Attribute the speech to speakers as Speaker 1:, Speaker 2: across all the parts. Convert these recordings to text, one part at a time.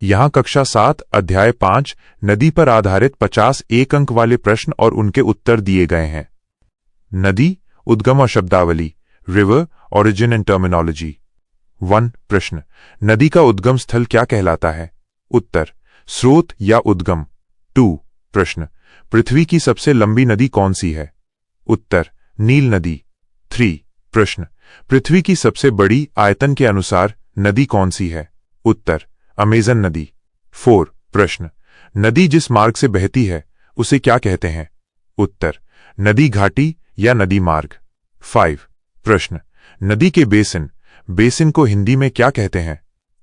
Speaker 1: यहाँ कक्षा 7 अध्याय 5 नदी पर आधारित 50 एक अंक वाले प्रश्न और उनके उत्तर दिए गए हैं। नदी, उद्गम और शब्दावली। River, origin and terminology. 1 प्रश्न, नदी का उद्गम स्थल क्या कहलाता है? उत्तर, स्रोत या उद्गम। 2 प्रश्न, पृथ्वी की सबसे लंबी नदी कौन सी है? उत्तर, नील नदी। 3 प्रश्न, पृथ्वी की सबसे बड़ी आयतन के अनुसार नदी कौन सी है? उत्तर, अमेजन नदी। 4 प्रश्न, नदी जिस मार्ग से बहती है उसे क्या कहते हैं? उत्तर, नदी घाटी या नदी मार्ग। 5 प्रश्न, नदी के बेसिन को हिंदी में क्या कहते हैं?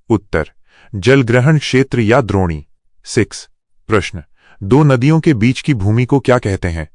Speaker 1: उत्तर, जलग्रहण क्षेत्र या द्रोणी। 6 प्रश्न, दो नदियों के बीच की भूमि को क्या कहते हैं?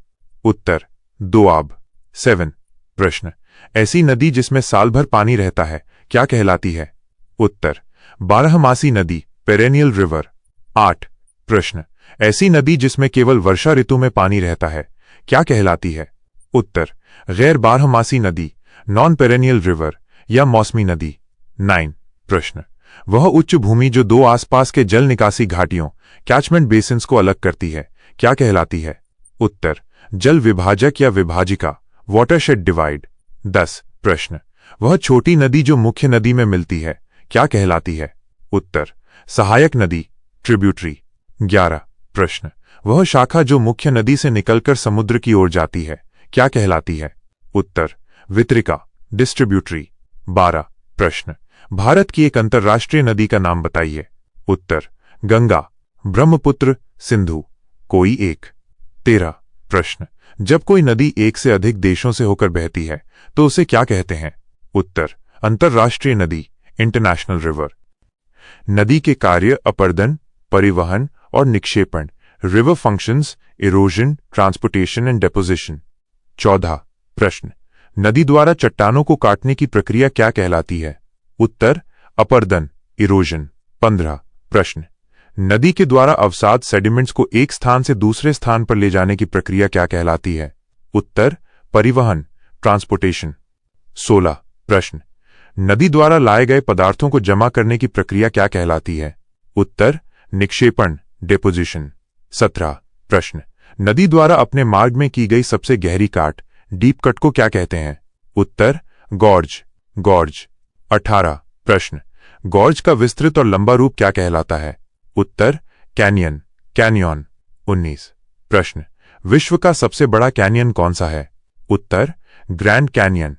Speaker 1: उत्तर, दोआब। 7 प्रश्न, ऐसी नदी जिसमें साल भर पानी रहता है क्या कहलाती है? उत्तर, बारहमासी नदी, पेरेनियल रिवर। 8 प्रश्न, ऐसी नदी जिसमें केवल वर्षा ऋतु में पानी रहता है क्या कहलाती है? उत्तर, गैर बारहमासी नदी, नॉन पेरेनियल रिवर या मौसमी नदी। 9 प्रश्न, वह उच्च भूमि जो दो आसपास के जल निकासी घाटियों, कैचमेंट बेसिन्स को अलग करती है क्या कहलाती है? उत्तर, जल विभाजक या विभाजिका, वाटरशेड डिवाइड। 10 प्रश्न, वह छोटी नदी जो मुख्य नदी में मिलती है क्या कहलाती है? उत्तर, सहायक नदी, ट्रिब्यूटरी। 11 प्रश्न, वह शाखा जो मुख्य नदी से निकलकर समुद्र की ओर जाती है क्या कहलाती है? उत्तर, वितरिका, डिस्ट्रीब्यूटरी। 12 प्रश्न, भारत की एक अंतर्राष्ट्रीय नदी का नाम बताइए। उत्तर, गंगा, ब्रह्मपुत्र, सिंधु। कोई एक। 13 प्रश्न, जब कोई नदी एक से अधिक देशों से होकर बहती है तो उसे क्या कहते हैं? उत्तर, अंतर्राष्ट्रीय नदी, इंटरनेशनल रिवर। नदी के कार्य अपर्दन, परिवहन और निक्षेपण। River functions, erosion, transportation and deposition. 14 प्रश्न, नदी द्वारा चट्टानों को काटने की प्रक्रिया क्या कहलाती है? उत्तर, अपर्दन, इरोजन। 15 प्रश्न, नदी के द्वारा अवसाद सेडिमेंट्स को एक स्थान से दूसरे स्थान पर ले जाने की प्रक्रिया क्या कहलाती है? उत्तर, परिवहन, ट्रांसपोर्टेशन। 16 प्रश्न, नदी द्वारा लाए गए पदार्थों को जमा करने की प्रक्रिया क्या कहलाती है? उत्तर, निक्षेपण, डिपोजिशन। 17 प्रश्न, नदी द्वारा अपने मार्ग में की गई सबसे गहरी काट, डीप कट को क्या कहते हैं? उत्तर, गॉर्ज। 18 प्रश्न, गॉर्ज का विस्तृत और लंबा रूप क्या कहलाता है? उत्तर, कैनियन। 19 प्रश्न, विश्व का सबसे बड़ा कैनियन कौन सा है? उत्तर, ग्रैंड कैनियन।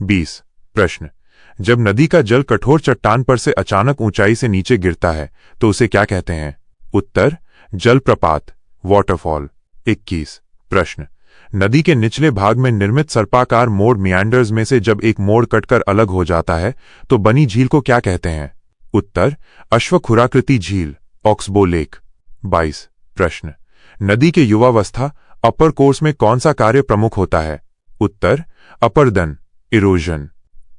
Speaker 1: 20 प्रश्न, जब नदी का जल कठोर चट्टान पर से अचानक ऊंचाई से नीचे गिरता है तो उसे क्या कहते हैं? उत्तर, जलप्रपात, वाटरफॉल। 21 प्रश्न, नदी के निचले भाग में निर्मित सर्पाकार मोड़ मियांडर्स में से जब एक मोड़ कटकर अलग हो जाता है तो बनी झील को क्या कहते हैं? उत्तर, अश्वखुराकृति झील, ऑक्सबो लेक। 22 प्रश्न, नदी के युवावस्था, अपर कोर्स में कौन सा कार्य प्रमुख होता है? उत्तर, अपर्दन, इरोजन।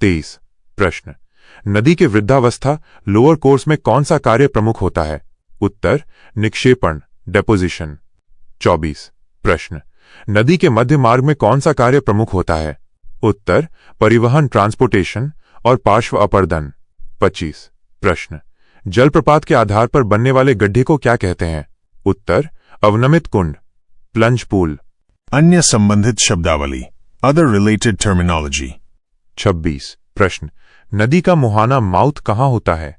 Speaker 1: 23 प्रश्न, नदी के वृद्धावस्था, लोअर कोर्स में कौन सा कार्य प्रमुख होता है? उत्तर, निक्षेपण, डेपोजिशन। 24 प्रश्न, नदी के मध्य मार्ग में कौन सा कार्य प्रमुख होता है? उत्तर, परिवहन, ट्रांसपोर्टेशन और पार्श्व अपर्दन। 25 प्रश्न, जलप्रपात के आधार पर बनने वाले गड्ढे को क्या कहते हैं? उत्तर, अवनमित कुंड, प्लंज पूल।
Speaker 2: अन्य संबंधित शब्दावली, अदर रिलेटेड टर्मिनोलॉजी।
Speaker 1: 26 प्रश्न, नदी का मुहाना माउथ कहाँ होता है?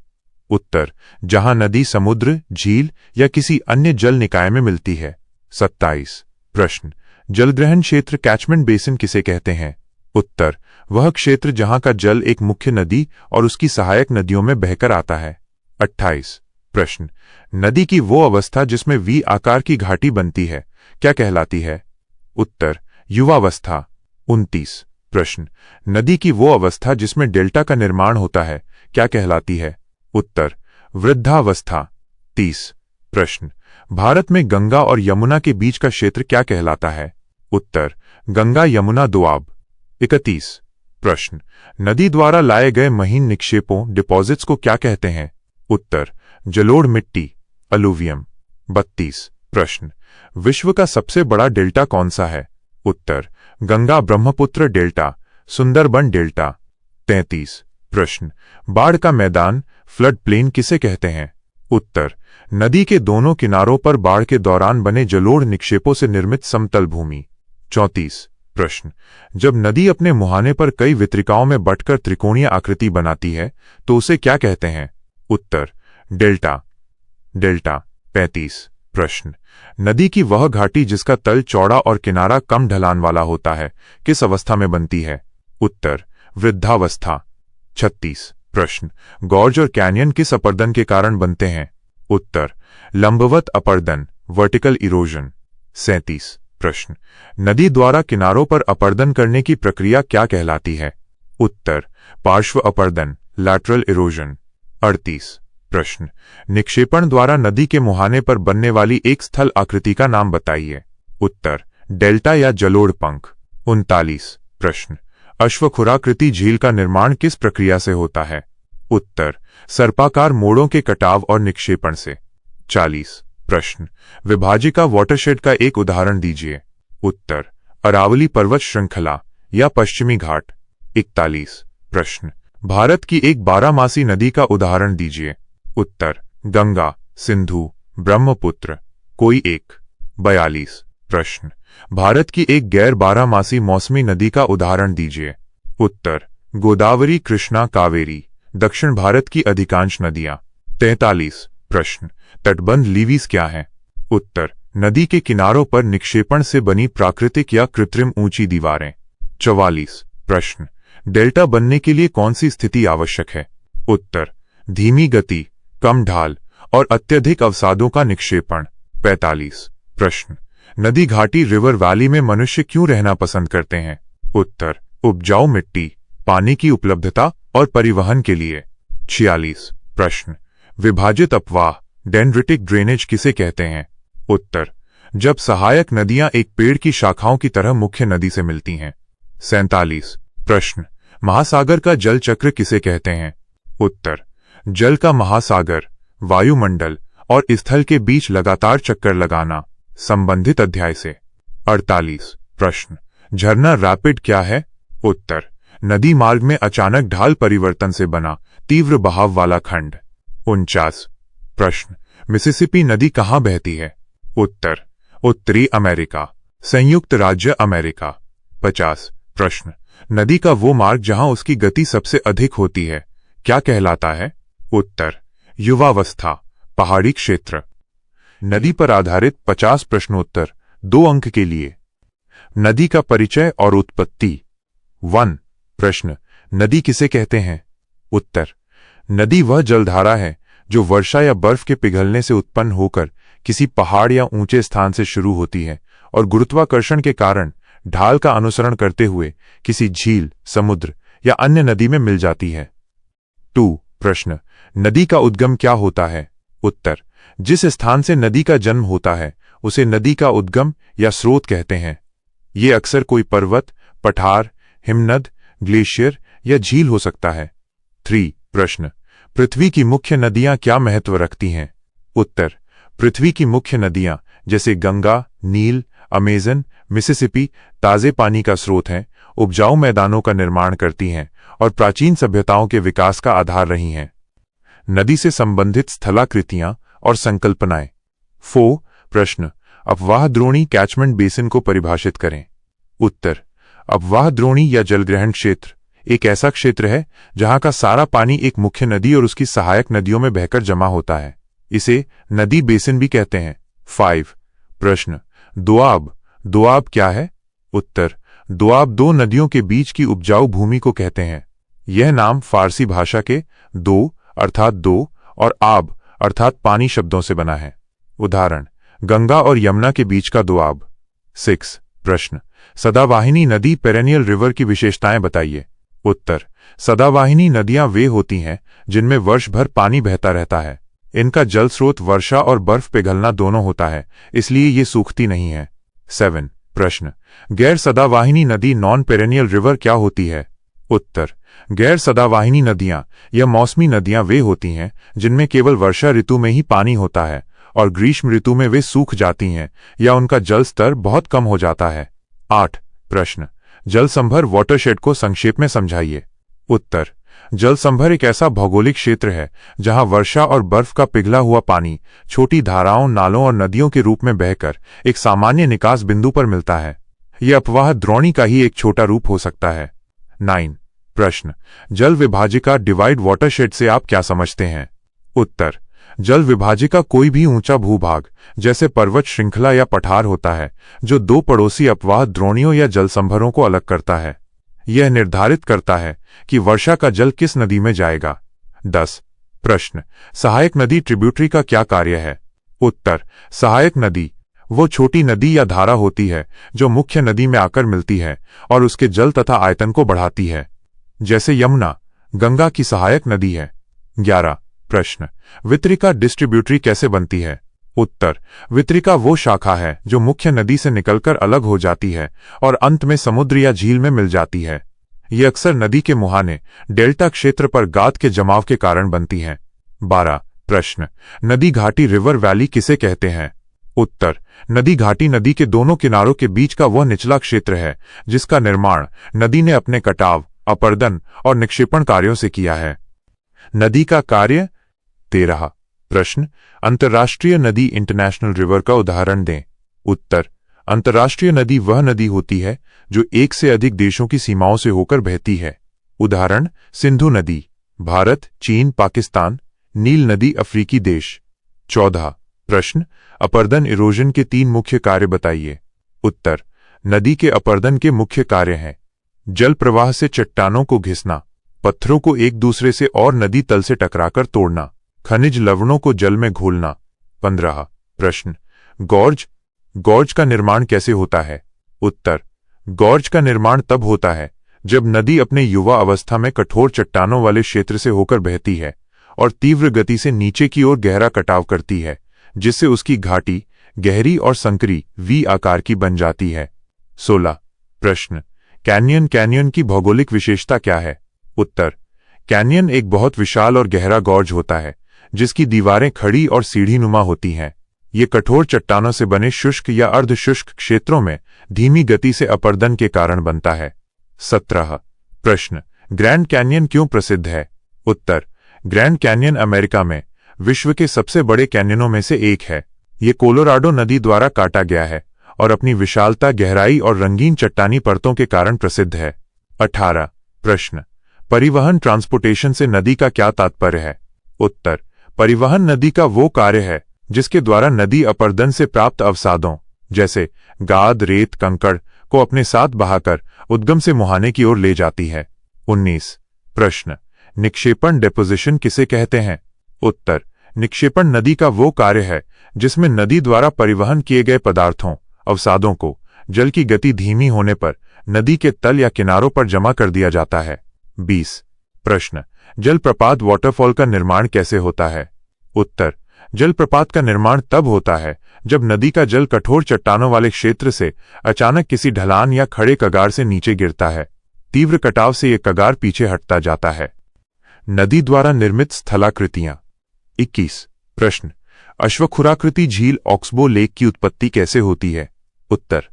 Speaker 1: उत्तर, जहां नदी समुद्र, झील या किसी अन्य जल निकाय में मिलती है। 27 प्रश्न, जलग्रहण क्षेत्र, कैचमेंट बेसिन किसे कहते हैं? उत्तर, वह क्षेत्र जहां का जल एक मुख्य नदी और उसकी सहायक नदियों में बहकर आता है। 28 प्रश्न, नदी की वो अवस्था जिसमें वी आकार की घाटी बनती है क्या कहलाती है? उत्तर, युवावस्था। 29 प्रश्न, नदी की वो अवस्था जिसमें डेल्टा का निर्माण होता है क्या कहलाती है? उत्तर, वृद्धावस्था। 30 प्रश्न, भारत में गंगा और यमुना के बीच का क्षेत्र क्या कहलाता है? उत्तर, गंगा यमुना दोआब। 31 प्रश्न, नदी द्वारा लाए गए महीन निक्षेपों, डिपॉजिट्स को क्या कहते हैं? उत्तर, जलोढ़ मिट्टी, अलूवियम। 32 प्रश्न, विश्व का सबसे बड़ा डेल्टा कौन सा है? उत्तर, गंगा ब्रह्मपुत्र डेल्टा, सुंदरबन डेल्टा। 33 प्रश्न, बाढ़ का मैदान फ्लड प्लेन किसे कहते हैं? उत्तर, नदी के दोनों किनारों पर बाढ़ के दौरान बने जलोढ़ निक्षेपों से निर्मित समतल भूमि। 34 प्रश्न, जब नदी अपने मुहाने पर कई वितरिकाओं में बंटकर त्रिकोणीय आकृति बनाती है तो उसे क्या कहते हैं? उत्तर, डेल्टा। डेल्टा। 35 प्रश्न, नदी की वह घाटी जिसका तल चौड़ा और किनारा कम ढलान वाला होता है किस अवस्था में बनती है? उत्तर, वृद्धावस्था। 36 प्रश्न, गॉर्ज और कैनियन किस अपर्दन के कारण बनते हैं? उत्तर, लंबवत अपर्दन, वर्टिकल इरोजन। 37 प्रश्न, नदी द्वारा किनारों पर अपर्दन करने की प्रक्रिया क्या कहलाती है? उत्तर, पार्श्व अपर्दन, लैटरल इरोजन। 38 प्रश्न, निक्षेपण द्वारा नदी के मुहाने पर बनने वाली एक स्थल आकृति का नाम बताइए। उत्तर, डेल्टा या जलोढ़ पंख। 39 प्रश्न, अश्वखुराकृति झील का निर्माण किस प्रक्रिया से होता है? उत्तर, सर्पाकार मोड़ों के कटाव और निक्षेपण से। 40 प्रश्न, विभाजिका वाटरशेड का एक उदाहरण दीजिए। उत्तर, अरावली पर्वत श्रृंखला या पश्चिमी घाट। 41 प्रश्न, भारत की एक 12मासी नदी का उदाहरण दीजिए। उत्तर, गंगा, सिंधु, ब्रह्मपुत्र, कोई एक। 42 प्रश्न, भारत की एक गैर 12मासी मौसमी नदी का उदाहरण दीजिए। उत्तर, गोदावरी, कृष्णा, कावेरी, दक्षिण भारत की अधिकांश नदियां। 43 प्रश्न, तटबंध लीवीज क्या है? उत्तर, नदी के किनारों पर निक्षेपण से बनी प्राकृतिक या कृत्रिम ऊंची दीवारें। 44 प्रश्न, डेल्टा बनने के लिए कौन सी स्थिति आवश्यक है? उत्तर, धीमी गति, कम ढाल और अत्यधिक अवसादों का निक्षेपण। 45 प्रश्न, नदी घाटी रिवर वैली में मनुष्य क्यों रहना पसंद करते हैं? उत्तर, उपजाऊ मिट्टी, पानी की उपलब्धता और परिवहन के लिए। 46 प्रश्न, विभाजित अपवाह, डेंड्रिटिक ड्रेनेज किसे कहते हैं? उत्तर, जब सहायक नदियां एक पेड़ की शाखाओं की तरह मुख्य नदी से मिलती हैं। 47 प्रश्न, महासागर का जल चक्र किसे कहते हैं? उत्तर, जल का महासागर, वायुमंडल और स्थल के बीच लगातार चक्कर लगाना। संबंधित अध्याय से। 48 प्रश्न, झरना रैपिड क्या है? उत्तर, नदी मार्ग में अचानक ढाल परिवर्तन से बना तीव्र बहाव वाला खंड। 49 प्रश्न, मिसिसिपी नदी कहाँ बहती है? उत्तर, उत्तरी अमेरिका, संयुक्त राज्य अमेरिका। 50 प्रश्न, नदी का वो मार्ग जहां उसकी गति सबसे अधिक होती है क्या कहलाता है? उत्तर, युवावस्था, पहाड़ी क्षेत्र। नदी पर आधारित 50 प्रश्नोत्तर 2 अंक के लिए। नदी का परिचय और उत्पत्ति। 1 प्रश्न, नदी किसे कहते हैं? उत्तर, नदी वह जलधारा है जो वर्षा या बर्फ के पिघलने से उत्पन्न होकर किसी पहाड़ या ऊंचे स्थान से शुरू होती है और गुरुत्वाकर्षण के कारण ढाल का अनुसरण करते हुए किसी झील, समुद्र या अन्य नदी में मिल जाती है। 2 प्रश्न, नदी का उद्गम क्या होता है? उत्तर, जिस स्थान से नदी का जन्म होता है उसे नदी का उद्गम या स्रोत कहते हैं। ये अक्सर कोई पर्वत, पठार, हिमनद, ग्लेशियर या झील हो सकता है। 3 प्रश्न, पृथ्वी की मुख्य नदियां क्या महत्व रखती हैं? उत्तर, पृथ्वी की मुख्य नदियां जैसे गंगा, नील, अमेजन, मिसिसिपी ताजे पानी का स्रोत हैं, उपजाऊ मैदानों का निर्माण करती हैं और प्राचीन सभ्यताओं के विकास का आधार रही हैं। नदी से संबंधित स्थलाकृतियां और संकल्पनाएं। 4 प्रश्न, अपवाह द्रोणी कैचमेंट बेसिन को परिभाषित करें। उत्तर, अपवाह द्रोणी या जलग्रहण क्षेत्र एक ऐसा क्षेत्र है जहां का सारा पानी एक मुख्य नदी और उसकी सहायक नदियों में बहकर जमा होता है। इसे नदी बेसिन भी कहते हैं। 5 प्रश्न, दोआब, दोआब क्या है? उत्तर, दोआब 2 नदियों के बीच की उपजाऊ भूमि को कहते हैं। यह नाम फारसी भाषा के दो अर्थात 2 और आब अर्थात पानी शब्दों से बना है। उदाहरण, गंगा और यमुना के बीच का दोआब। 6 प्रश्न, सदावाहिनी नदी पेरेनियल रिवर की विशेषताएं बताइए। उत्तर, सदावाहिनी नदियां वे होती हैं जिनमें वर्ष भर पानी बहता रहता है। इनका जल स्रोत वर्षा और बर्फ पिघलना दोनों होता है, इसलिए ये सूखती नहीं है। 7 प्रश्न, गैर सदावाहिनी नदी नॉन पेरेनियल रिवर क्या होती है? उत्तर, गैर सदावाहिनी नदियां या मौसमी नदियां वे होती हैं जिनमें केवल वर्षा ऋतु में ही पानी होता है और ग्रीष्म ऋतु में वे सूख जाती हैं या उनका जल स्तर बहुत कम हो जाता है। 8 प्रश्न, जल संभर वाटरशेड को संक्षेप में समझाइए। उत्तर, जलसंभर एक ऐसा भौगोलिक क्षेत्र है जहां वर्षा और बर्फ का पिघला हुआ पानी छोटी धाराओं, नालों और नदियों के रूप में बहकर एक सामान्य निकास बिंदु पर मिलता है। यह अपवाह द्रोणी का ही एक छोटा रूप हो सकता है। 9 प्रश्न, जल विभाजिका डिवाइड वाटरशेड से आप क्या समझते हैं? उत्तर, जल विभाजिका कोई भी ऊंचा भूभाग जैसे पर्वत श्रृंखला या पठार होता है जो दो पड़ोसी अपवाह द्रोणियों या जलसंभरों को अलग करता है। यह निर्धारित करता है कि वर्षा का जल किस नदी में जाएगा। 10 प्रश्न, सहायक नदी ट्रिब्यूटरी का क्या कार्य है? उत्तर, सहायक नदी वो छोटी नदी या धारा होती है जो मुख्य नदी में आकर मिलती है और उसके जल तथा आयतन को बढ़ाती है, जैसे यमुना गंगा की सहायक नदी है। 11 प्रश्न, वितरिका डिस्ट्रीब्यूटरी कैसे बनती है? उत्तर, वितरिका वो शाखा है जो मुख्य नदी से निकलकर अलग हो जाती है और अंत में समुद्र या झील में मिल जाती है। ये अक्सर नदी के मुहाने डेल्टा क्षेत्र पर गाद के जमाव के कारण बनती है। 12 प्रश्न, नदी घाटी रिवर वैली किसे कहते हैं? उत्तर, नदी घाटी नदी के दोनों किनारों के बीच का वह निचला क्षेत्र है जिसका निर्माण नदी ने अपने कटाव, अपर्दन और निक्षेपण कार्यों से किया है। नदी का कार्य। 13 प्रश्न, अंतर्राष्ट्रीय नदी इंटरनेशनल रिवर का उदाहरण दें। उत्तर, अंतर्राष्ट्रीय नदी वह नदी होती है जो एक से अधिक देशों की सीमाओं से होकर बहती है। उदाहरण, सिंधु नदी भारत, चीन, पाकिस्तान, नील नदी अफ्रीकी देश। 14 प्रश्न, अपर्दन इरोजन के 3 मुख्य कार्य बताइए। उत्तर, नदी के अपर्दन के मुख्य कार्य हैं जल प्रवाह से चट्टानों को घिसना, पत्थरों को एक दूसरे से और नदी तल से टकराकर तोड़ना, खनिज लवणों को जल में घोलना। 15 प्रश्न, गॉर्ज का निर्माण कैसे होता है? उत्तर, गॉर्ज का निर्माण तब होता है जब नदी अपने युवा अवस्था में कठोर चट्टानों वाले क्षेत्र से होकर बहती है और तीव्र गति से नीचे की ओर गहरा कटाव करती है, जिससे उसकी घाटी गहरी और संकरी वी आकार की बन जाती है। 16 प्रश्न, कैनियन की भौगोलिक विशेषता क्या है? उत्तर, कैनियन एक बहुत विशाल और गहरा गॉर्ज होता है जिसकी दीवारें खड़ी और सीढ़ीनुमा होती हैं। ये कठोर चट्टानों से बने शुष्क या अर्धशुष्क क्षेत्रों में धीमी गति से अपर्दन के कारण बनता है। 17 प्रश्न, ग्रैंड कैनियन क्यों प्रसिद्ध है? उत्तर, ग्रैंड कैनियन अमेरिका में विश्व के सबसे बड़े कैनियनों में से एक है। ये कोलोराडो नदी द्वारा काटा गया है और अपनी विशालता, गहराई और रंगीन चट्टानी परतों के कारण प्रसिद्ध है। 18 प्रश्न, परिवहन ट्रांसपोर्टेशन से नदी का क्या तात्पर्य है? उत्तर, परिवहन नदी का वो कार्य है जिसके द्वारा नदी अपर्दन से प्राप्त अवसादों जैसे गाद, रेत, कंकड़ को अपने साथ बहाकर उद्गम से मुहाने की ओर ले जाती है। 19 प्रश्न, निक्षेपण डिपोजिशन किसे कहते हैं? उत्तर, निक्षेपण नदी का वो कार्य है जिसमें नदी द्वारा परिवहन किए गए पदार्थों, अवसादों को जल की गति धीमी होने पर नदी के तल या किनारों पर जमा कर दिया जाता है। 20 प्रश्न, जलप्रपात वाटरफॉल का निर्माण कैसे होता है? उत्तर, जलप्रपात का निर्माण तब होता है जब नदी का जल कठोर चट्टानों वाले क्षेत्र से अचानक किसी ढलान या खड़े कगार से नीचे गिरता है। तीव्र कटाव से यह कगार पीछे हटता जाता है। नदी द्वारा निर्मित स्थलाकृतियां। 21 प्रश्न, अश्वखुराकृति झील ऑक्सबो लेक की उत्पत्ति कैसे होती है? उत्तर,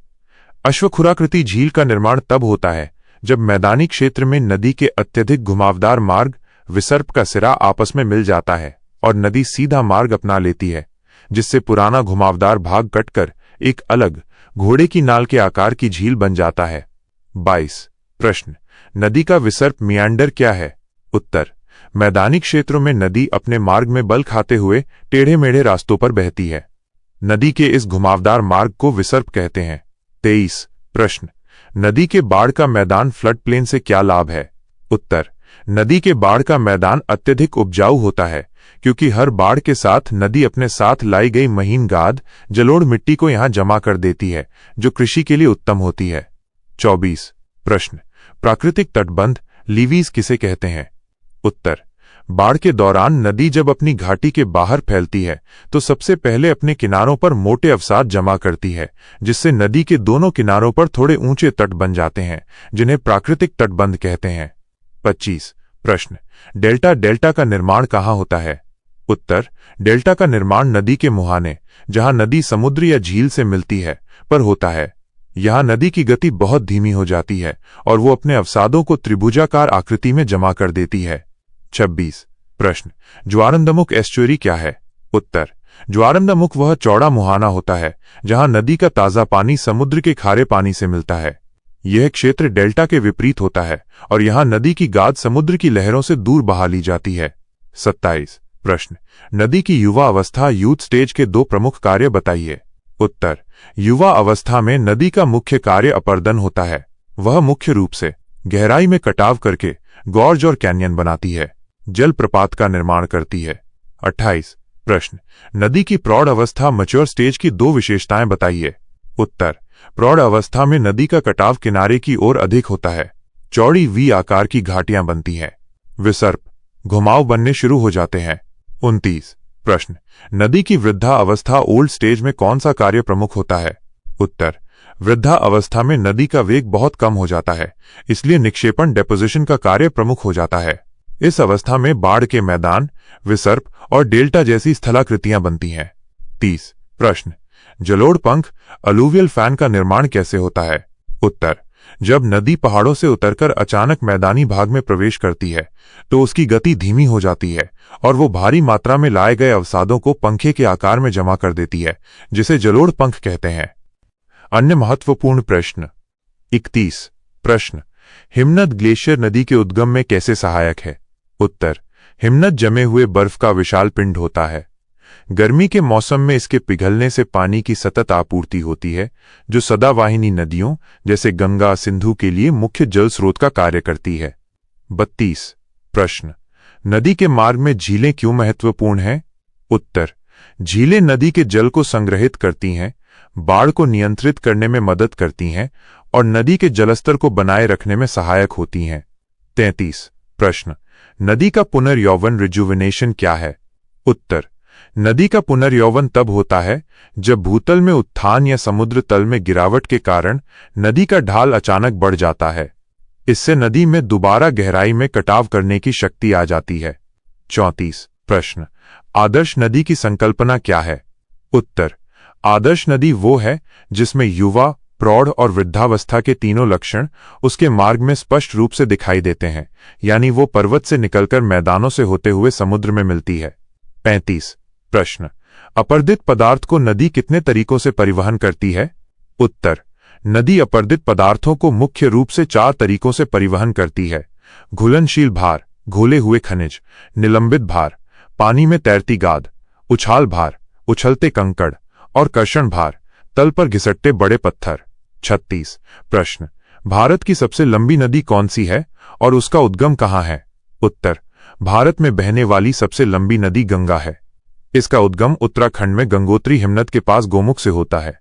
Speaker 1: अश्वखुराकृति झील का निर्माण तब होता है जब मैदानी क्षेत्र में नदी के अत्यधिक घुमावदार मार्ग विसर्प का सिरा आपस में मिल जाता है और नदी सीधा मार्ग अपना लेती है, जिससे पुराना घुमावदार भाग कटकर एक अलग घोड़े की नाल के आकार की झील बन जाता है। 22 प्रश्न, नदी का विसर्प मियांडर क्या है? उत्तर, मैदानी क्षेत्रों में नदी अपने मार्ग में बल खाते हुए टेढ़े मेढ़े रास्तों पर बहती है। नदी के इस घुमावदार मार्ग को विसर्प कहते हैं। 23 प्रश्न, नदी के बाढ़ का मैदान फ्लड प्लेन से क्या लाभ है? उत्तर, नदी के बाढ़ का मैदान अत्यधिक उपजाऊ होता है क्योंकि हर बाढ़ के साथ नदी अपने साथ लाई गई महीन गाद, जलोढ़ मिट्टी को यहां जमा कर देती है जो कृषि के लिए उत्तम होती है। 24 प्रश्न, प्राकृतिक तटबंध लीवीज किसे कहते हैं? उत्तर, बाढ़ के दौरान नदी जब अपनी घाटी के बाहर फैलती है तो सबसे पहले अपने किनारों पर मोटे अवसाद जमा करती है, जिससे नदी के दोनों किनारों पर थोड़े ऊंचे तट बन जाते हैं जिन्हें प्राकृतिक तटबंध कहते हैं। 25 प्रश्न, डेल्टा का निर्माण कहाँ होता है? उत्तर, डेल्टा का निर्माण नदी के मुहाने, जहां नदी समुद्र या झील से मिलती है, पर होता है। यहाँ नदी की गति बहुत धीमी हो जाती है और वो अपने अवसादों को त्रिभुजाकार आकृति में जमा कर देती है। 26 प्रश्न, ज्वारंदमुख एस्चुरी क्या है? उत्तर, ज्वारंदमुख वह चौड़ा मुहाना होता है जहां नदी का ताजा पानी समुद्र के खारे पानी से मिलता है। यह क्षेत्र डेल्टा के विपरीत होता है और यहां नदी की गाद समुद्र की लहरों से दूर बहा ली जाती है। 27 प्रश्न, नदी की युवा अवस्था यूथ स्टेज के दो प्रमुख कार्य बताइए। उत्तर, युवा अवस्था में नदी का मुख्य कार्य अपर्दन होता है। वह मुख्य रूप से गहराई में कटाव करके गॉर्ज और कैन्यन बनाती है, जल प्रपात का निर्माण करती है। 28 प्रश्न, नदी की प्रौढ़ अवस्था मैच्योर स्टेज की दो विशेषताएं बताइए। उत्तर, प्रौढ़ अवस्था में नदी का कटाव किनारे की ओर अधिक होता है, चौड़ी वी आकार की घाटियां बनती हैं, विसर्प घुमाव बनने शुरू हो जाते हैं। 29 प्रश्न, नदी की वृद्धा अवस्था ओल्ड स्टेज में कौन सा कार्य प्रमुख होता है? उत्तर, वृद्धा अवस्था में नदी का वेग बहुत कम हो जाता है, इसलिए निक्षेपण डेपोजिशन का कार्य प्रमुख हो जाता है। इस अवस्था में बाढ़ के मैदान, विसर्प और डेल्टा जैसी स्थलाकृतियां बनती हैं। 30 प्रश्न, जलोढ़ पंख अलूवियल फैन का निर्माण कैसे होता है? उत्तर, जब नदी पहाड़ों से उतरकर अचानक मैदानी भाग में प्रवेश करती है तो उसकी गति धीमी हो जाती है और वो भारी मात्रा में लाए गए अवसादों को पंखे के आकार में जमा कर देती है, जिसे जलोढ़ पंख कहते हैं। अन्य महत्वपूर्ण प्रश्न। 31 प्रश्न, हिमनद ग्लेशियर नदी के उद्गम में कैसे सहायक है? उत्तर, हिमनद जमे हुए बर्फ का विशाल पिंड होता है। गर्मी के मौसम में इसके पिघलने से पानी की सतत आपूर्ति होती है, जो सदावाहिनी नदियों जैसे गंगा, सिंधु के लिए मुख्य जल स्रोत का कार्य करती है। 32 प्रश्न, नदी के मार्ग में झीलें क्यों महत्वपूर्ण हैं? उत्तर, झीलें नदी के जल को संग्रहित करती हैं, बाढ़ को नियंत्रित करने में मदद करती हैं और नदी के जलस्तर को बनाए रखने में सहायक होती हैं। 33 प्रश्न, नदी का पुनर्यौवन रिजुविनेशन क्या है? उत्तर, नदी का पुनर्यौवन तब होता है जब भूतल में उत्थान या समुद्र तल में गिरावट के कारण नदी का ढाल अचानक बढ़ जाता है। इससे नदी में दोबारा गहराई में कटाव करने की शक्ति आ जाती है। 34 प्रश्न, आदर्श नदी की संकल्पना क्या है? उत्तर, आदर्श नदी वो है जिसमें युवा, प्रौढ़ और वृद्धावस्था के तीनों लक्षण उसके मार्ग में स्पष्ट रूप से दिखाई देते हैं, यानी वो पर्वत से निकलकर मैदानों से होते हुए समुद्र में मिलती है। 35 प्रश्न, अपर्दित पदार्थ को नदी कितने तरीकों से परिवहन करती है? उत्तर, नदी अपर्दित पदार्थों को मुख्य रूप से 4 तरीकों से परिवहन करती है: घुलनशील भार, घोले हुए खनिज, निलंबित भार, पानी में तैरती गाद, उछाल भार, उछलते कंकड़ और कर्षण भार, तल पर घिसटते बड़े पत्थर। 36 प्रश्न, भारत की सबसे लंबी नदी कौन सी है और उसका उद्गम कहाँ है? उत्तर, भारत में बहने वाली सबसे लंबी नदी गंगा है। इसका उद्गम उत्तराखंड में गंगोत्री हिमनद के पास गोमुख से होता है।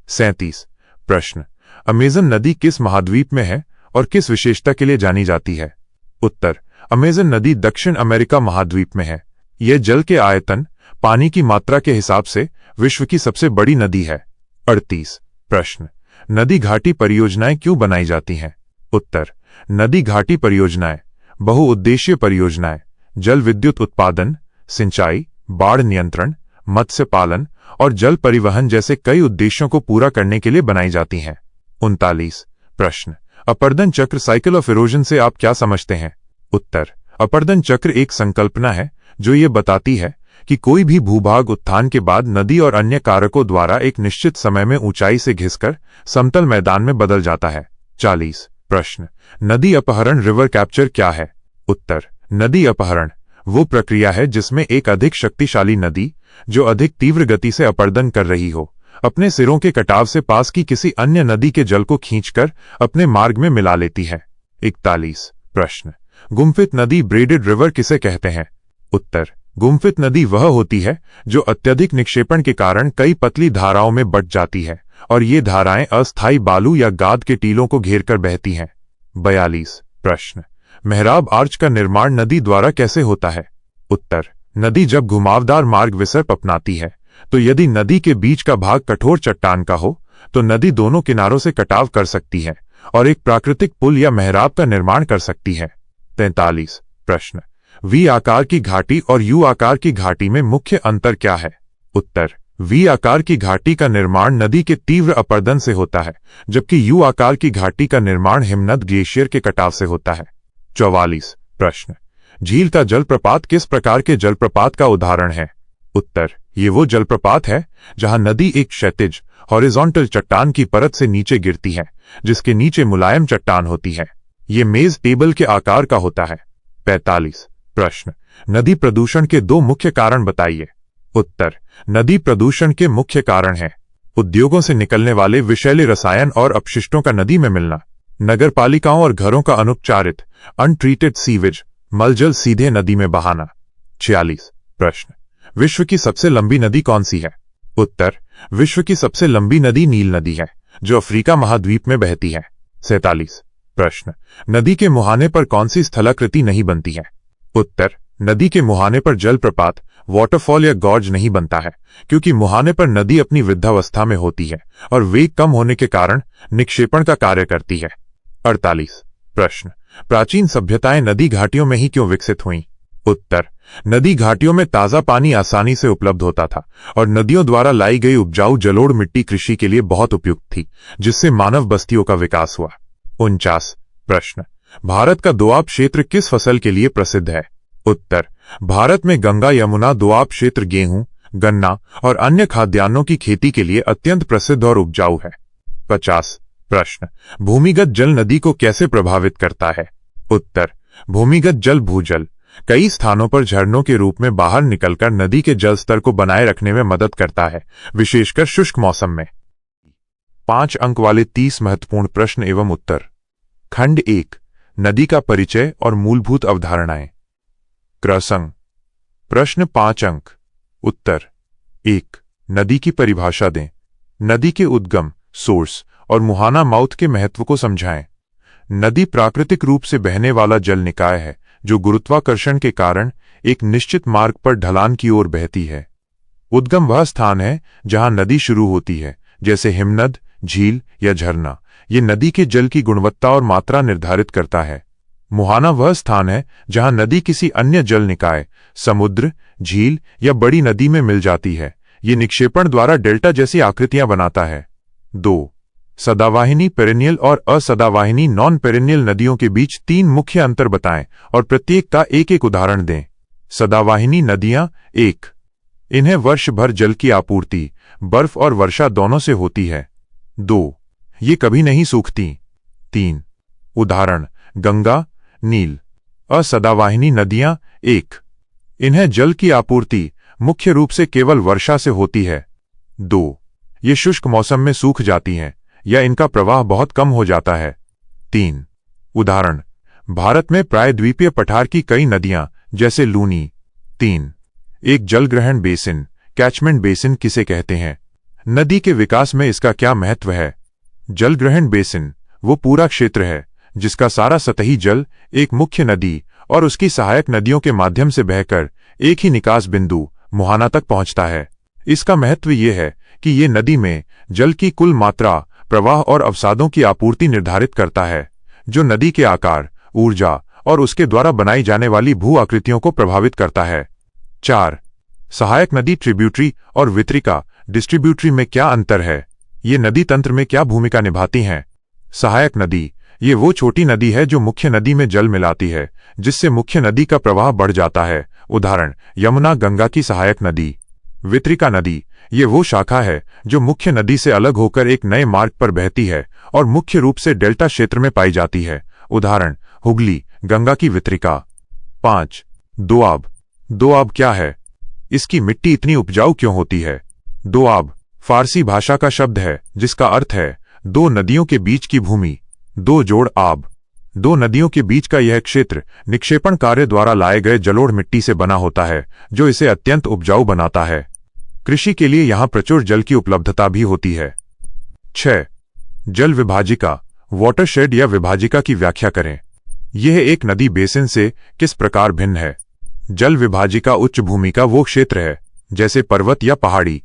Speaker 1: 37 प्रश्न, अमेज़न नदी किस महाद्वीप में है और किस विशेषता के लिए जानी जाती है? उत्तर, अमेज़न नदी दक्षिण अमेरिका महाद्वीप में है। यह जल के आयतन, पानी की मात्रा के हिसाब से विश्व की सबसे बड़ी नदी है। 38 प्रश्न, नदी घाटी परियोजनाएं क्यों बनाई जाती हैं? उत्तर, नदी घाटी परियोजनाएं बहुउद्देशीय परियोजनाएं जल विद्युत उत्पादन, सिंचाई, बाढ़ नियंत्रण, मत्स्य पालन और जल परिवहन जैसे कई उद्देश्यों को पूरा करने के लिए बनाई जाती हैं। 39 प्रश्न, अपर्दन चक्र साइकिल ऑफ इरोजन से आप क्या समझते हैं? उत्तर, अपर्दन चक्र एक संकल्पना है जो ये बताती है कि कोई भी भूभाग उत्थान के बाद नदी और अन्य कारकों द्वारा एक निश्चित समय में ऊंचाई से घिसकर समतल मैदान में बदल जाता है। 40 प्रश्न, नदी अपहरण रिवर कैप्चर क्या है? उत्तर, नदी अपहरण वो प्रक्रिया है जिसमें एक अधिक शक्तिशाली नदी जो अधिक तीव्र गति से अपर्दन कर रही हो, अपने सिरों के कटाव से पास की किसी अन्य नदी के जल को खींचकर अपने मार्ग में मिला लेती है। 41 प्रश्न, गुम्फित नदी ब्रेडेड रिवर किसे कहते हैं? उत्तर, गुम्फित नदी वह होती है जो अत्यधिक निक्षेपण के कारण कई पतली धाराओं में बट जाती है और ये धाराएं अस्थायी बालू या गाद के टीलों को घेरकर बहती हैं। 42 प्रश्न, मेहराब आर्च का निर्माण नदी द्वारा कैसे होता है? उत्तर, नदी जब घुमावदार मार्ग विसर्प अपनाती है तो यदि नदी के बीच का भाग कठोर चट्टान का हो तो नदी दोनों किनारों से कटाव कर सकती है और एक प्राकृतिक पुल या मेहराब का निर्माण कर सकती है। 43 प्रश्न, वी आकार की घाटी और यू आकार की घाटी में मुख्य अंतर क्या है? उत्तर, वी आकार की घाटी का निर्माण नदी के तीव्र अपरदन से होता है, जबकि यू आकार की घाटी का निर्माण हिमनद ग्लेशियर के कटाव से होता है। 44 प्रश्न, झील का जलप्रपात किस प्रकार के जलप्रपात का उदाहरण है? उत्तर, ये वो जलप्रपात है जहां नदी एक क्षैतिज हॉरिजॉन्टल चट्टान की परत से नीचे गिरती है, जिसके नीचे मुलायम चट्टान होती है। ये मेज टेबल के आकार का होता है। 45 प्रश्न, नदी प्रदूषण के दो मुख्य कारण बताइए। उत्तर, नदी प्रदूषण के मुख्य कारण हैं उद्योगों से निकलने वाले विषैले रसायन और अपशिष्टों का नदी में मिलना, नगरपालिकाओं और घरों का अनुपचारित अनट्रीटेड सीवेज मलजल सीधे नदी में बहाना। 46 प्रश्न, विश्व की सबसे लंबी नदी कौन सी है? उत्तर, विश्व की सबसे लंबी नदी नील नदी है, जो अफ्रीका महाद्वीप में बहती है। 47 प्रश्न, नदी के मुहाने पर कौन सी स्थलाकृति नहीं बनती है? उत्तर, नदी के मुहाने पर जलप्रपात, वाटरफॉल या गॉर्ज नहीं बनता है, क्योंकि मुहाने पर नदी अपनी वृद्धावस्था में होती है और वेग कम होने के कारण निक्षेपण का कार्य करती है। 48 प्रश्न, प्राचीन सभ्यताएं नदी घाटियों में ही क्यों विकसित हुईं? उत्तर, नदी घाटियों में ताजा पानी आसानी से उपलब्ध होता था और नदियों द्वारा लाई गई उपजाऊ जलोढ़ मिट्टी कृषि के लिए बहुत उपयुक्त थी, जिससे मानव बस्तियों का विकास हुआ। 49 प्रश्न, भारत का दोआब क्षेत्र किस फसल के लिए प्रसिद्ध है? उत्तर, भारत में गंगा यमुना दोआब क्षेत्र गेहूं, गन्ना और अन्य खाद्यान्नों की खेती के लिए अत्यंत प्रसिद्ध और उपजाऊ है। 50 प्रश्न, भूमिगत जल नदी को कैसे प्रभावित करता है? उत्तर, भूमिगत जल भूजल कई स्थानों पर झरनों के रूप में बाहर निकलकर नदी के जल स्तर को बनाए रखने में मदद करता है, विशेषकर शुष्क मौसम में। 5 अंक वाले 30 महत्वपूर्ण प्रश्न एवं उत्तर। खंड 1, नदी का परिचय और मूलभूत अवधारणाएं। क्रसंग। प्रश्न 5 अंक। उत्तर। 1, नदी की परिभाषा दें। नदी के उद्गम, सोर्स और मुहाना माउथ के महत्व को समझाएं। नदी प्राकृतिक रूप से बहने वाला जल निकाय है जो गुरुत्वाकर्षण के कारण एक निश्चित मार्ग पर ढलान की ओर बहती है। उद्गम वह स्थान है जहां नदी शुरू होती है, जैसे हिमनद, झील या झरना। ये नदी के जल की गुणवत्ता और मात्रा निर्धारित करता है। मुहाना वह स्थान है जहां नदी किसी अन्य जल निकाय, समुद्र, झील या बड़ी नदी में मिल जाती है। ये निक्षेपण द्वारा डेल्टा जैसी आकृतियां बनाता है। 2, सदावाहिनी पेरेनियल और असदावाहिनी नॉन पेरेनियल नदियों के बीच 3 मुख्य अंतर बताएं और प्रत्येक का एक एक उदाहरण दें। सदावाहिनी नदियां। 1, इन्हें वर्ष भर जल की आपूर्ति बर्फ और वर्षा दोनों से होती है। 2, ये कभी नहीं सूखती। 3, उदाहरण गंगा, नील। असदावाहिनी नदियां। 1, इन्हें जल की आपूर्ति मुख्य रूप से केवल वर्षा से होती है। 2, ये शुष्क मौसम में सूख जाती हैं या इनका प्रवाह बहुत कम हो जाता है। 3, उदाहरण भारत में प्रायद्वीपीय पठार की कई नदियां जैसे लूनी। 3, एक जलग्रहण बेसिन, कैचमेंट बेसिन किसे कहते हैं? नदी के विकास में इसका क्या महत्व है? जलग्रहण बेसिन वो पूरा क्षेत्र है जिसका सारा सतही जल एक मुख्य नदी और उसकी सहायक नदियों के माध्यम से बहकर एक ही निकास बिंदु मुहाना तक पहुंचता है। इसका महत्व ये है कि ये नदी में जल की कुल मात्रा, प्रवाह और अवसादों की आपूर्ति निर्धारित करता है, जो नदी के आकार, ऊर्जा और उसके द्वारा बनाई जाने वाली भू आकृतियों को प्रभावित करता है। 4, सहायक नदी ट्रिब्यूटरी और वितरिका डिस्ट्रीब्यूटरी में क्या अंतर है? ये नदी तंत्र में क्या भूमिका निभाती हैं? सहायक नदी ये वो छोटी नदी है जो मुख्य नदी में जल मिलाती है, जिससे मुख्य नदी का प्रवाह बढ़ जाता है। उदाहरण यमुना, गंगा की सहायक नदी। वितरिका नदी ये वो शाखा है जो मुख्य नदी से अलग होकर एक नए मार्ग पर बहती है और मुख्य रूप से डेल्टा क्षेत्र में पाई जाती है। उदाहरण हुगली, गंगा की वितरिका। 5, दोआब। दोआब क्या है? इसकी मिट्टी इतनी उपजाऊ क्यों होती है? दोआब फारसी भाषा का शब्द है जिसका अर्थ है 2 नदियों के बीच की भूमि। 2 जोड़ आब। 2 नदियों के बीच का यह क्षेत्र निक्षेपण कार्य द्वारा लाए गए जलोढ़ मिट्टी से बना होता है, जो इसे अत्यंत उपजाऊ बनाता है। कृषि के लिए यहां प्रचुर जल की उपलब्धता भी होती है। 6, जल विभाजिका, वाटरशेड या विभाजिका की व्याख्या करें। यह एक नदी बेसिन से किस प्रकार भिन्न है? जल विभाजिका उच्च भूमि का वो क्षेत्र है, जैसे पर्वत या पहाड़ी,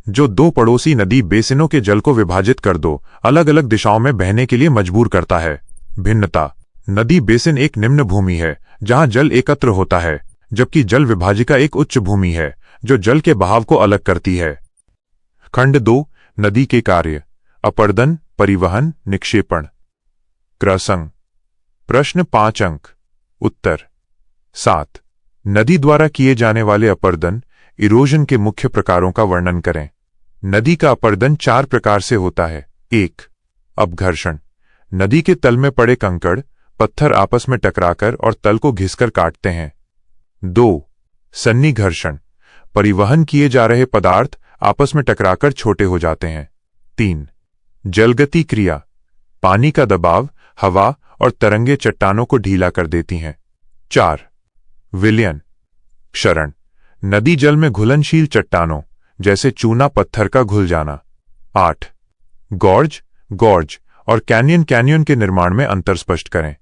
Speaker 1: जो 2 पड़ोसी नदी बेसिनों के जल को विभाजित कर 2 अलग अलग दिशाओं में बहने के लिए मजबूर करता है। भिन्नता, नदी बेसिन एक निम्न भूमि है जहां जल एकत्र होता है, जबकि जल विभाजिका एक उच्च भूमि है जो जल के बहाव को अलग करती है। खंड 2 नदी के कार्य, अपर्दन, परिवहन, निक्षेपण। क्रसंग। प्रश्न 5 अंक। उत्तर 7। नदी द्वारा किए जाने वाले अपर्दन, इरोजन के मुख्य प्रकारों का वर्णन करें। नदी का अपर्दन 4 प्रकार से होता है। 1. अपघर्षण। नदी के तल में पड़े कंकड़, पत्थर आपस में टकराकर और तल को घिसकर काटते हैं। 2. सन्निघर्षण। परिवहन किए जा रहे पदार्थ आपस में टकराकर छोटे हो जाते हैं। 3. जलगति क्रिया। पानी का दबाव, हवा और तरंगे चट्टानों को ढीला कर देती हैं। 4. विलयन, क्षरण। नदी जल में घुलनशील चट्टानों जैसे चूना पत्थर का घुल जाना। 8. गॉर्ज, गॉर्ज और कैन्यन। कैन्यन के निर्माण में अंतर स्पष्ट करें।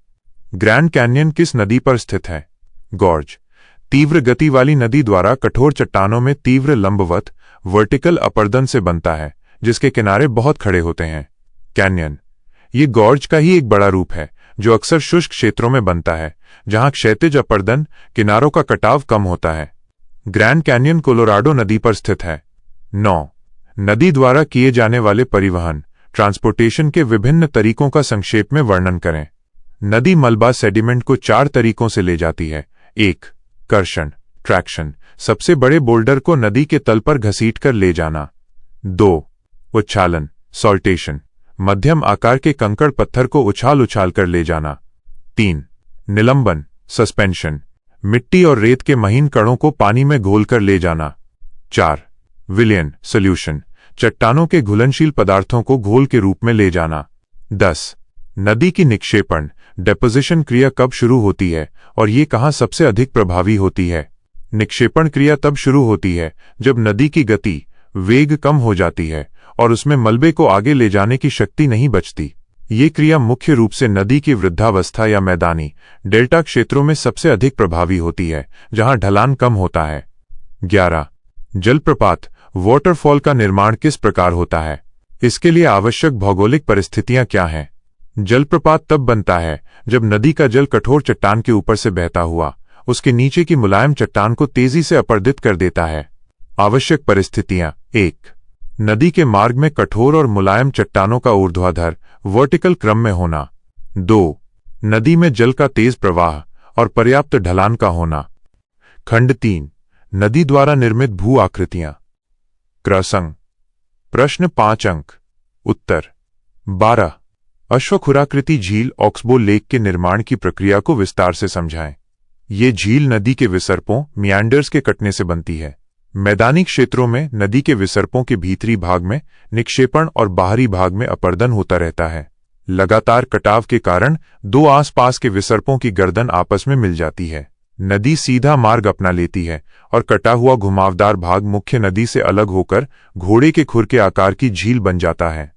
Speaker 1: ग्रैंड कैन्यन किस नदी पर स्थित है? गॉर्ज। तीव्र गति वाली नदी द्वारा कठोर चट्टानों में तीव्र लंबवत वर्टिकल अपर्दन से बनता है, जिसके किनारे बहुत खड़े होते हैं। कैन्यन। ये गॉर्ज का ही एक बड़ा रूप है, जो अक्सर शुष्क क्षेत्रों में बनता है, जहां क्षैतिज अपर्दन, किनारों का कटाव कम होता है। ग्रैंड कैन्यन कोलोराडो नदी पर स्थित है। 9. नदी द्वारा किए जाने वाले परिवहन, ट्रांसपोर्टेशन के विभिन्न तरीकों का संक्षेप में वर्णन करें। नदी मलबा सेडिमेंट को 4 तरीकों से ले जाती है। 1. कर्षण, ट्रैक्शन। सबसे बड़े बोल्डर को नदी के तल पर घसीटकर ले जाना। 2. उच्छालन, सॉल्टेशन। मध्यम आकार के कंकड़ पत्थर को उछाल उछाल कर ले जाना। 3. निलंबन, सस्पेंशन। मिट्टी और रेत के महीन कणों को पानी में घोलकर ले जाना। 4. विलयन, सॉल्यूशन। चट्टानों के घुलनशील पदार्थों को घोल के रूप में ले जाना। 10. नदी की निक्षेपण, डेपोजिशन क्रिया कब शुरू होती है और ये कहाँ सबसे अधिक प्रभावी होती है? निक्षेपण क्रिया तब शुरू होती है जब नदी की गति, वेग कम हो जाती है और उसमें मलबे को आगे ले जाने की शक्ति नहीं बचती। ये क्रिया मुख्य रूप से नदी की वृद्धावस्था या मैदानी, डेल्टा क्षेत्रों में सबसे अधिक प्रभावी होती है, जहां ढलान कम होता है। 11. जलप्रपात, वाटरफॉल का निर्माण किस प्रकार होता है? इसके लिए आवश्यक भौगोलिक परिस्थितियां क्या हैं? जलप्रपात तब बनता है जब नदी का जल कठोर चट्टान के ऊपर से बहता हुआ उसके नीचे की मुलायम चट्टान को तेजी से अपर्दित कर देता है। आवश्यक परिस्थितियां: 1. नदी के मार्ग में कठोर और मुलायम चट्टानों का ऊर्ध्वाधर, वर्टिकल क्रम में होना। 2. नदी में जल का तेज प्रवाह और पर्याप्त ढलान का होना। खंड 3 नदी द्वारा निर्मित भू आकृतियां। क्रसंग। प्रश्न 5 अंक। उत्तर 12. अश्वखुराकृति झील ऑक्सबो लेक के निर्माण की प्रक्रिया को विस्तार से समझाएं। ये झील नदी के विसर्पों, मियांडर्स के कटने से बनती है। मैदानी क्षेत्रों में नदी के विसर्पों के भीतरी भाग में निक्षेपण और बाहरी भाग में अपर्दन होता रहता है। लगातार कटाव के कारण 2 आसपास के विसर्पों की गर्दन आपस में मिल जाती है। नदी सीधा मार्ग अपना लेती है और कटा हुआ घुमावदार भाग मुख्य नदी से अलग होकर घोड़े के खुर के आकार की झील बन जाता है।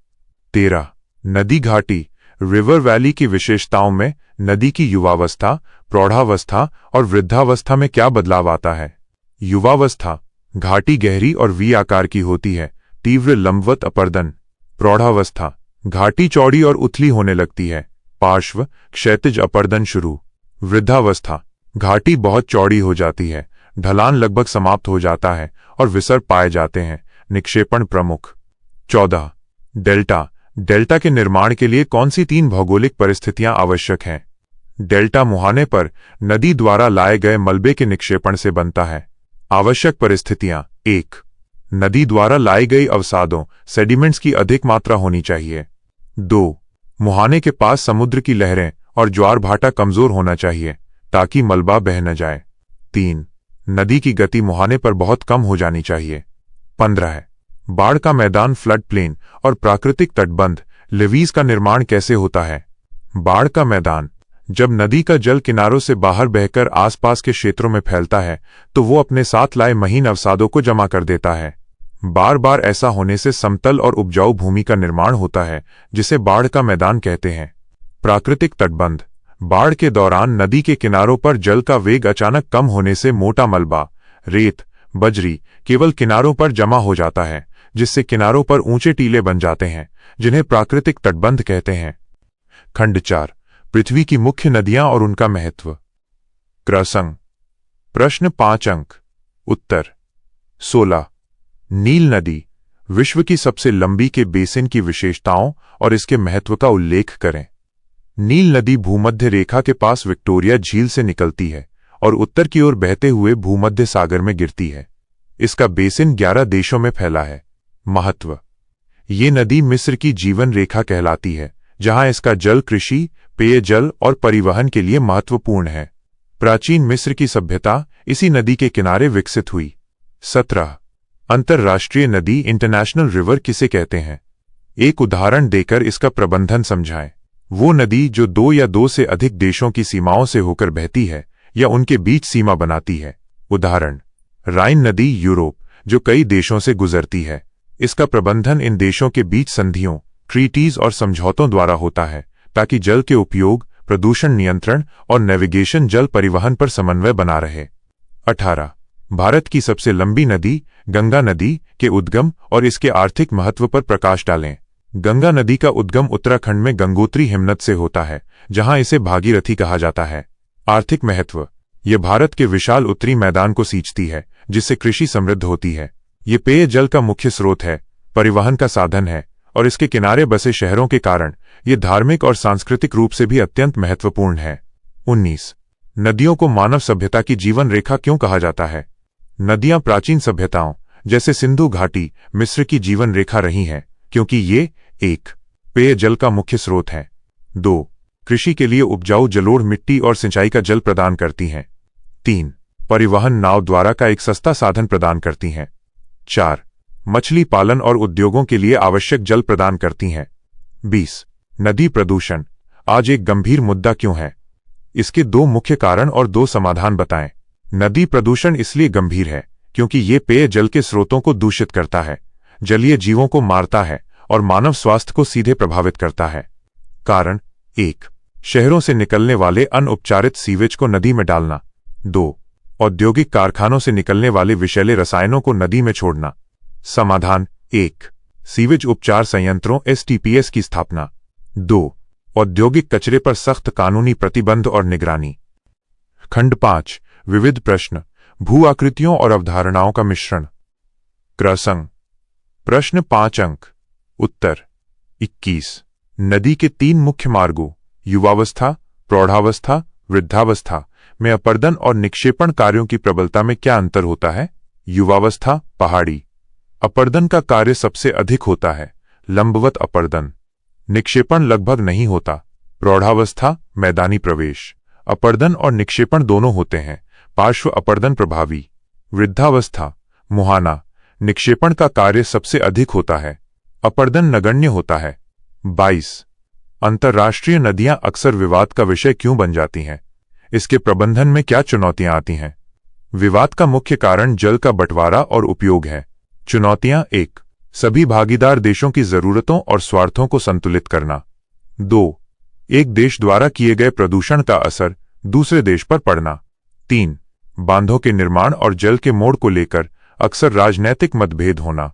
Speaker 1: 13. नदी घाटी, रिवर वैली की विशेषताओं में नदी की युवावस्था, प्रौढ़ावस्था और वृद्धावस्था में क्या बदलाव आता है? युवावस्था, घाटी गहरी और वी आकार की होती है, तीव्र लंबवत अपर्दन। प्रौढ़ावस्था, घाटी चौड़ी और उथली होने लगती है, पार्श्व क्षैतिज अपर्दन शुरू। वृद्धावस्था, घाटी बहुत चौड़ी हो जाती है, ढलान लगभग समाप्त हो जाता है और विसर्प पाए जाते हैं। निक्षेपण प्रमुख। 14. डेल्टा, डेल्टा के निर्माण के लिए कौन सी 3 भौगोलिक परिस्थितियां आवश्यक हैं? डेल्टा मुहाने पर नदी द्वारा लाए गए मलबे के निक्षेपण से बनता है। आवश्यक परिस्थितियां: 1. नदी द्वारा लाई गई अवसादों, सेडिमेंट्स की अधिक मात्रा होनी चाहिए। 2. मुहाने के पास समुद्र की लहरें और ज्वार भाटा कमजोर होना चाहिए ताकि मलबा बह न जाए। 3. नदी की गति मुहाने पर बहुत कम हो जानी चाहिए। 15. बाढ़ का मैदान, फ्लड प्लेन और प्राकृतिक तटबंध, लेवीज का निर्माण कैसे होता है? बाढ़ का मैदान, जब नदी का जल किनारों से बाहर बहकर आसपास के क्षेत्रों में फैलता है तो वो अपने साथ लाए महीन अवसादों को जमा कर देता है। बार बार ऐसा होने से समतल और उपजाऊ भूमि का निर्माण होता है, जिसे बाढ़ का मैदान कहते हैं। प्राकृतिक तटबंध, बाढ़ के दौरान नदी के किनारों पर जल का वेग अचानक कम होने से मोटा मलबा, रेत, बजरी केवल किनारों पर जमा हो जाता है, जिससे किनारों पर ऊंचे टीले बन जाते हैं, जिन्हें प्राकृतिक तटबंध कहते हैं। खंड 4 पृथ्वी की मुख्य नदियां और उनका महत्व। क्रसंग। प्रश्न 5 अंक। उत्तर 16. नील नदी, विश्व की सबसे लंबी के बेसिन की विशेषताओं और इसके महत्व का उल्लेख करें। नील नदी भूमध्य रेखा के पास विक्टोरिया झील से निकलती है और उत्तर की ओर बहते हुए भूमध्य सागर में गिरती है। इसका बेसिन 11 देशों में फैला है। महत्व: ये नदी मिस्र की जीवन रेखा कहलाती है, जहां इसका जल कृषि, पेयजल और परिवहन के लिए महत्वपूर्ण है। प्राचीन मिस्र की सभ्यता इसी नदी के किनारे विकसित हुई। 17. अंतर्राष्ट्रीय नदी इंटरनेशनल रिवर किसे कहते हैं? एक उदाहरण देकर इसका प्रबंधन समझाएं। वो नदी जो 2 या 2 से अधिक देशों की सीमाओं से होकर बहती है या उनके बीच सीमा बनाती है। उदाहरण: राइन नदी यूरोप, जो कई देशों से गुजरती है। इसका प्रबंधन इन देशों के बीच संधियों, ट्रीटीज और समझौतों द्वारा होता है, ताकि जल के उपयोग, प्रदूषण नियंत्रण और नेविगेशन जल परिवहन पर समन्वय बना रहे। 18. भारत की सबसे लंबी नदी गंगा नदी के उद्गम और इसके आर्थिक महत्व पर प्रकाश डालें। गंगा नदी का उद्गम उत्तराखंड में गंगोत्री हिमनद से होता है, जहां इसे भागीरथी कहा जाता है। आर्थिक महत्व: यह भारत के विशाल उत्तरी मैदान को सींचती है, जिससे कृषि समृद्ध होती है। ये पेयजल का मुख्य स्रोत है, परिवहन का साधन है और इसके किनारे बसे शहरों के कारण ये धार्मिक और सांस्कृतिक रूप से भी अत्यंत महत्वपूर्ण है। 19. नदियों को मानव सभ्यता की जीवन रेखा क्यों कहा जाता है? नदियां प्राचीन सभ्यताओं जैसे सिंधु घाटी, मिस्र की जीवन रेखा रही हैं, क्योंकि ये 1. पेयजल का मुख्य स्रोत है। 2. कृषि के लिए उपजाऊ जलोढ़ मिट्टी और सिंचाई का जल प्रदान करती हैं। 3. परिवहन नाव द्वारा का एक सस्ता साधन प्रदान करती हैं। 4. मछली पालन और उद्योगों के लिए आवश्यक जल प्रदान करती हैं। 20. नदी प्रदूषण आज एक गंभीर मुद्दा क्यों है? इसके 2 मुख्य कारण और 2 समाधान बताएं। नदी प्रदूषण इसलिए गंभीर है क्योंकि ये पेयजल के स्रोतों को दूषित करता है, जलीय जीवों को मारता है और मानव स्वास्थ्य को सीधे प्रभावित करता है। कारण: 1. शहरों से निकलने वाले अनउपचारित सीवेज को नदी में डालना। 2. औद्योगिक कारखानों से निकलने वाले विषैले रसायनों को नदी में छोड़ना। समाधान: 1. सीवेज उपचार संयंत्रों STPS की स्थापना। 2. औद्योगिक कचरे पर सख्त कानूनी प्रतिबंध और निगरानी। खंड 5 विविध प्रश्न, भू आकृतियों और अवधारणाओं का मिश्रण। क्रसंग। प्रश्न 5 अंक। उत्तर: 21. नदी के 3 मुख्य मार्गों युवावस्था, प्रौढ़ावस्था, वृद्धावस्था में अपर्दन और निक्षेपण कार्यों की प्रबलता में क्या अंतर होता है? युवावस्था पहाड़ी, अपर्दन का कार्य सबसे अधिक होता है, लंबवत अपर्दन। निक्षेपण लगभग नहीं होता। प्रौढ़ावस्था मैदानी प्रवेश, अपर्दन और निक्षेपण दोनों होते हैं, पार्श्व अपर्दन प्रभावी। वृद्धावस्था मुहाना, निक्षेपण का कार्य सबसे अधिक होता है, अपर्दन नगण्य होता है। 22. अंतर्राष्ट्रीय नदियां अक्सर विवाद का विषय क्यों बन जाती हैं? इसके प्रबंधन में क्या चुनौतियां आती हैं? विवाद का मुख्य कारण जल का बंटवारा और उपयोग है। चुनौतियां: 1. सभी भागीदार देशों की जरूरतों और स्वार्थों को संतुलित करना। 2. एक देश द्वारा किए गए प्रदूषण का असर दूसरे देश पर पड़ना। 3. बांधों के निर्माण और जल के मोड़ को लेकर अक्सर राजनैतिक मतभेद होना।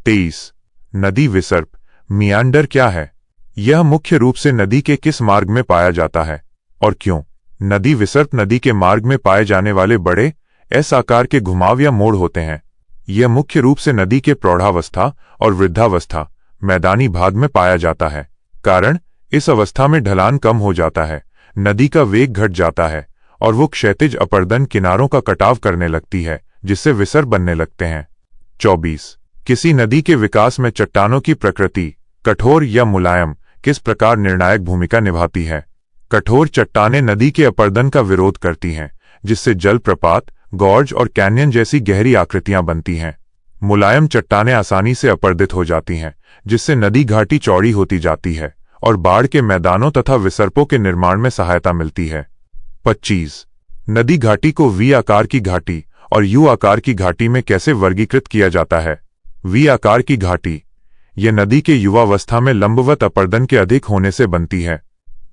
Speaker 1: 23. नदी विसर्प मियांडर क्या है? यह मुख्य रूप से नदी के किस मार्ग में पाया जाता है और क्यों? नदी विसर्प नदी के मार्ग में पाए जाने वाले बड़े एस आकार के घुमाव या मोड़ होते हैं। यह मुख्य रूप से नदी के प्रौढ़ावस्था और वृद्धावस्था मैदानी भाग में पाया जाता है। कारण: इस अवस्था में ढलान कम हो जाता है, नदी का वेग घट जाता है और वो क्षैतिज अपर्दन किनारों का कटाव करने लगती है, जिससे विसर्प बनने लगते हैं। 24. किसी नदी के विकास में चट्टानों की प्रकृति कठोर या मुलायम किस प्रकार निर्णायक भूमिका निभाती है? कठोर चट्टानें नदी के अपर्दन का विरोध करती हैं, जिससे जलप्रपात, गॉर्ज और कैन्यन जैसी गहरी आकृतियां बनती हैं। मुलायम चट्टानें आसानी से अपर्दित हो जाती हैं, जिससे नदी घाटी चौड़ी होती जाती है और बाढ़ के मैदानों तथा विसर्पों के निर्माण में सहायता मिलती है। 25. नदी घाटी को वी आकार की घाटी और यू आकार की घाटी में कैसे वर्गीकृत किया जाता है? वी आकार की घाटी यह नदी के युवावस्था में लंबवत अपर्दन के अधिक होने से बनती है।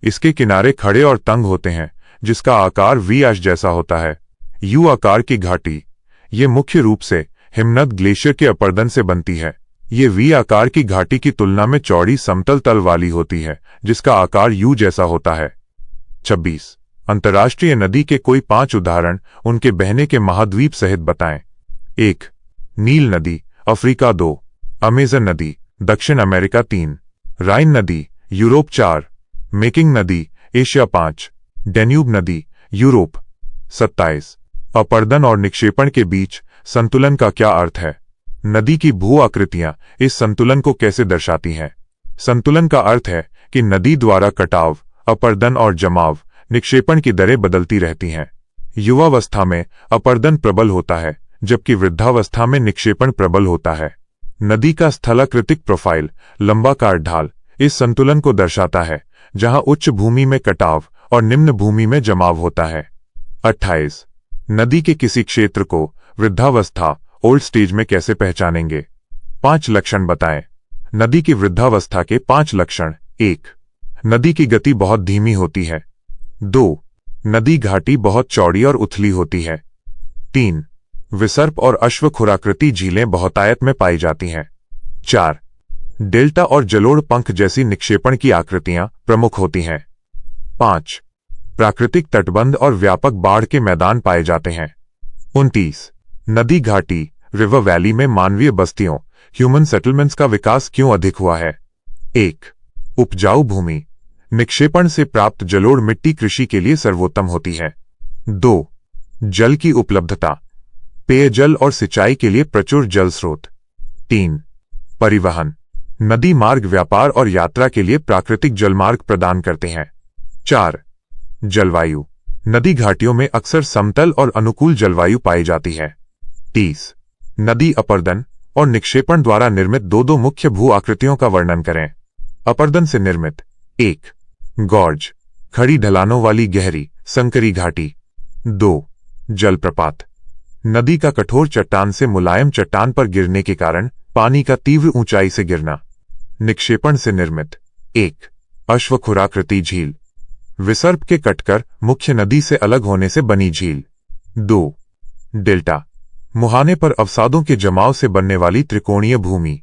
Speaker 1: इसके किनारे खड़े और तंग होते हैं, जिसका आकार वी आश जैसा होता है। यू आकार की घाटी ये मुख्य रूप से हिमनद ग्लेशियर के अपर्दन से बनती है। ये वी आकार की घाटी की तुलना में चौड़ी समतल तल वाली होती है, जिसका आकार यू जैसा होता है। 26. अंतर्राष्ट्रीय नदी के कोई 5 उदाहरण उनके बहने के महाद्वीप सहित बताएं। 1. नील नदी अफ्रीका। 2. अमेजन नदी दक्षिण अमेरिका 3, राइन नदी यूरोप 4, मेकिंग नदी एशिया 5, डेन्यूब नदी यूरोप 27। अपर्दन और निक्षेपण के बीच संतुलन का क्या अर्थ है? नदी की भू आकृतियां इस संतुलन को कैसे दर्शाती हैं? संतुलन का अर्थ है कि नदी द्वारा कटाव, अपर्दन और जमाव, निक्षेपण की दरें बदलती रहती हैं। युवावस्था में अपर्दन प्रबल होता है, जबकि वृद्धावस्था में निक्षेपण प्रबल होता है। नदी का स्थलाकृतिक प्रोफाइल, लंबाकार ढाल, इस संतुलन को दर्शाता है, जहां उच्च भूमि में कटाव और निम्न भूमि में जमाव होता है। 28। नदी के किसी क्षेत्र को वृद्धावस्था, ओल्ड स्टेज में कैसे पहचानेंगे? 5 लक्षण बताएं। नदी की वृद्धावस्था के 5 लक्षण। 1. नदी की गति बहुत धीमी होती है। 2. नदी घाटी बहुत चौड़ी और उथली होती है। 3. विसर्प और अश्वखुराकृति झीलें बहुतायत में पाई जाती हैं। 4. डेल्टा और जलोढ़ पंख जैसी निक्षेपण की आकृतियां प्रमुख होती हैं। 5. प्राकृतिक तटबंध और व्यापक बाढ़ के मैदान पाए जाते हैं। 29. नदी घाटी, रिवर वैली में मानवीय बस्तियों, ह्यूमन सेटलमेंट्स का विकास क्यों अधिक हुआ है? 1. उपजाऊ भूमि, निक्षेपण से प्राप्त जलोढ़ मिट्टी कृषि के लिए सर्वोत्तम होती है। 2. जल की उपलब्धता, पेयजल और सिंचाई के लिए प्रचुर जल स्रोत। 3. परिवहन, नदी मार्ग व्यापार और यात्रा के लिए प्राकृतिक जलमार्ग प्रदान करते हैं। 4. जलवायु, नदी घाटियों में अक्सर समतल और अनुकूल जलवायु पाई जाती है। 30. नदी अपर्दन और निक्षेपण द्वारा निर्मित दो मुख्य भू आकृतियों का वर्णन करें। अपर्दन से निर्मित 1. गॉर्ज, खड़ी ढलानों वाली गहरी संकरी घाटी। 2. जलप्रपात, नदी का कठोर चट्टान से मुलायम चट्टान पर गिरने के कारण पानी का तीव्र ऊंचाई से गिरना। निक्षेपण से निर्मित 1. अश्वखुराकृति झील, विसर्प के कटकर मुख्य नदी से अलग होने से बनी झील। 2. डेल्टा, मुहाने पर अवसादों के जमाव से बनने वाली त्रिकोणीय भूमि।